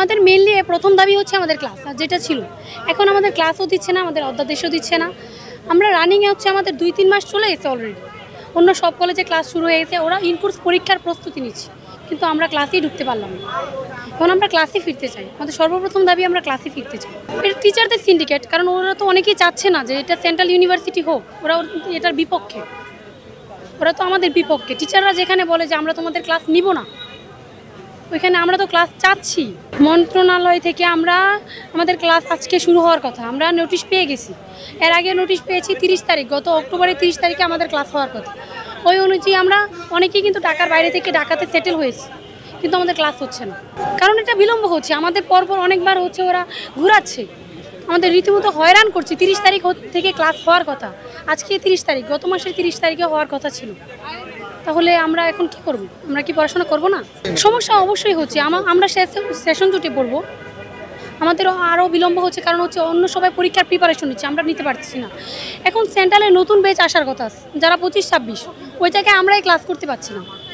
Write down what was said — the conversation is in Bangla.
আমাদের মেইনলি প্রথম দাবি হচ্ছে আমাদের ক্লাস, আর যেটা ছিল এখন আমাদের ক্লাসও দিচ্ছে না, আমাদের অধ্যাদেশও দিচ্ছে না। আমরা রানিংয়ে হচ্ছে আমাদের 2-3 মাস চলে গেছে অলরেডি। অন্য সব কলেজে ক্লাস শুরু হয়ে গেছে, ওরা ইনকোর্স পরীক্ষার প্রস্তুতি নিচ্ছে, কিন্তু আমরা ক্লাসেই ঢুকতে পারলাম না। এখন আমরা ক্লাসে ফিরতে চাই, আমাদের সর্বপ্রথম দাবি আমরা ক্লাসে ফিরতে চাই। এটা টিচারদের সিন্ডিকেট, কারণ ওরা তো অনেকেই চাচ্ছে না যে এটা সেন্ট্রাল ইউনিভার্সিটি হোক, ওরা এটার বিপক্ষে, ওরা তো আমাদের বিপক্ষে। টিচাররা যেখানে বলে যে আমরা তোমাদের ক্লাস নিব না, ওইখানে আমরা তো ক্লাস চাচ্ছি। মন্ত্রণালয় থেকে আমাদের ক্লাস আজকে শুরু হওয়ার কথা, আমরা নোটিশ পেয়ে গেছি। এর আগে নোটিশ পেয়েছি 30 তারিখ, গত অক্টোবরের 30 তারিখে আমাদের ক্লাস হওয়ার কথা। ওই অনুযায়ী আমরা অনেকেই কিন্তু ঢাকার বাইরে থেকে ঢাকাতে সেটেল হয়েছি, কিন্তু আমাদের ক্লাস হচ্ছে না, কারণ এটা বিলম্ব হচ্ছে। আমাদের পরপর অনেকবার হচ্ছে ওরা ঘুরাচ্ছে, আমাদের রীতিমতো হয়রান করছে। 30 তারিখ থেকে ক্লাস হওয়ার কথা, আজকে 30 তারিখ, গত মাসের 30 তারিখে হওয়ার কথা ছিল। তাহলে আমরা এখন কি করব? আমরা কি পড়াশোনা করব না? সমস্যা অবশ্যই হচ্ছে। আমরা সেশন জুটে পড়বো, আমাদের আরও বিলম্ব হচ্ছে, কারণ হচ্ছে অন্য সবাই পরীক্ষার প্রিপারেশন নিচ্ছে, আমরা নিতে পারছি না। এখন সেন্ট্রালে নতুন ব্যাচ আসার কথা, যারা 25-26, ওই জায়গায় আমরাই ক্লাস করতে পারছি না।